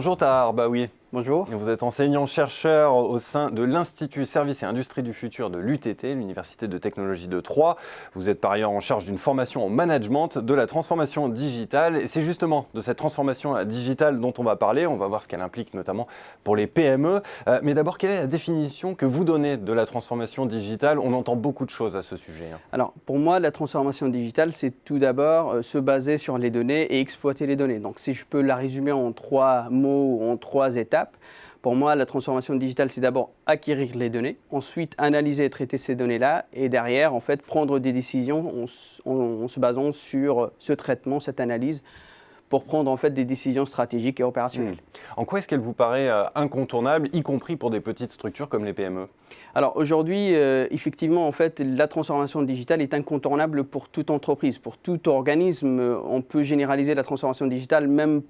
Bonjour Tahar Arbaoui. Bonjour. Vous êtes enseignant-chercheur au sein de l'Institut Services et Industries du Futur de l'UTT, l'Université de Technologie de Troyes. Vous êtes par ailleurs en charge d'une formation en management de la transformation digitale. Et c'est justement de cette transformation digitale dont on va parler. On va voir ce qu'elle implique notamment pour les PME. Mais d'abord, quelle est la définition que vous donnez de la transformation digitale? On entend beaucoup de choses à ce sujet. Alors, pour moi, la transformation digitale, c'est tout d'abord se baser sur les données et exploiter les données. Donc, si je peux la résumer en 3 mots ou en 3 étapes, pour moi, la transformation digitale, c'est d'abord acquérir les données, ensuite analyser et traiter ces données-là, et derrière, en fait, prendre des décisions en se basant sur ce traitement, cette analyse, pour prendre en fait des décisions stratégiques et opérationnelles. En quoi est-ce qu'elle vous paraît incontournable, y compris pour des petites structures comme les PME? Alors aujourd'hui, effectivement, en fait, la transformation digitale est incontournable pour toute entreprise, pour tout organisme. On peut généraliser la transformation digitale même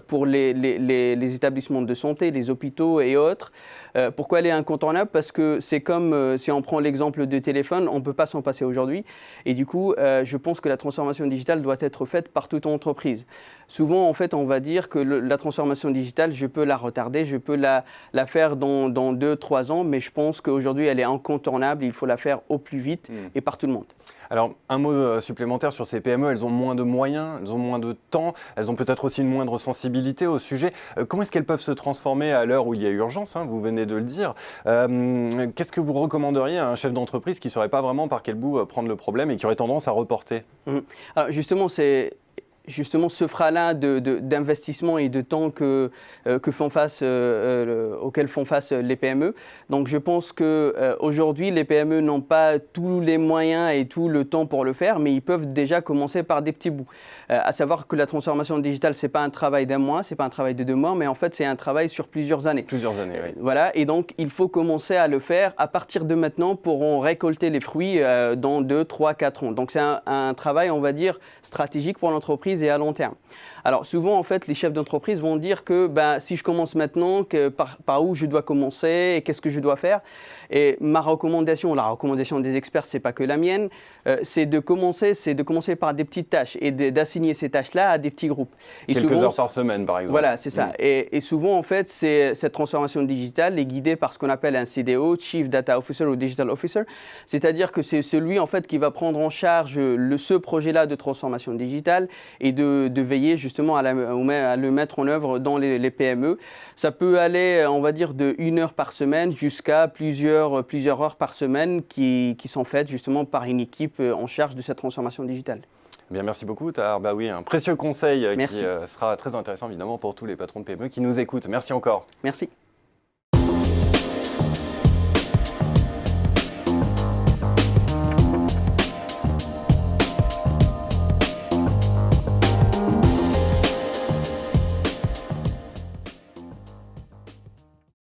pour les établissements de santé, les hôpitaux et autres. Pourquoi elle est incontournable? Parce que c'est comme si on prend l'exemple de téléphone, on ne peut pas s'en passer aujourd'hui. Et du coup, je pense que la transformation digitale doit être faite par toute entreprise. Souvent, en fait, on va dire que la transformation digitale, je peux la retarder, je peux la faire dans 2-3 ans, mais je pense qu'aujourd'hui, elle est incontournable. Il faut la faire au plus vite et par tout le monde. Alors, un mot supplémentaire sur ces PME, elles ont moins de moyens, elles ont moins de temps, elles ont peut-être aussi une moindre sensibilité au sujet. Comment est-ce qu'elles peuvent se transformer à l'heure où il y a urgence, vous venez de le dire. Qu'est-ce que vous recommanderiez à un chef d'entreprise qui ne saurait pas vraiment par quel bout prendre le problème et qui aurait tendance à reporter? Alors justement, c'est ce frein-là d'investissement et de temps auquel font face les PME. Donc je pense qu'aujourd'hui, les PME n'ont pas tous les moyens et tout le temps pour le faire, mais ils peuvent déjà commencer par des petits bouts. À savoir que la transformation digitale, ce n'est pas un travail d'1 mois, ce n'est pas un travail de 2 mois, mais en fait, c'est un travail sur plusieurs années. Plusieurs années, oui. Voilà, et donc il faut commencer à le faire à partir de maintenant pour en récolter les fruits dans 2, 3, 4 ans. Donc c'est un travail, on va dire, stratégique pour l'entreprise et à long terme. Alors souvent, en fait, les chefs d'entreprise vont dire que si je commence maintenant, par où je dois commencer et qu'est-ce que je dois faire. Et ma recommandation, la recommandation des experts, c'est pas que la mienne, c'est de commencer par des petites tâches et d'assigner ces tâches-là à des petits groupes. Et Quelques heures par semaine, par exemple. Voilà, c'est ça. Et souvent, en fait, cette transformation digitale est guidée par ce qu'on appelle un CDO, Chief Data Officer ou Digital Officer. C'est-à-dire que c'est celui, en fait, qui va prendre en charge ce projet-là de transformation digitale et de veiller justement à le mettre en œuvre dans les PME. Ça peut aller, on va dire, de 1 heure par semaine jusqu'à plusieurs heures par semaine qui sont faites justement par une équipe en charge de cette transformation digitale. Bien, merci beaucoup Tahar Arbaoui, un précieux conseil Merci. qui sera très intéressant évidemment pour tous les patrons de PME qui nous écoutent. Merci encore. Merci.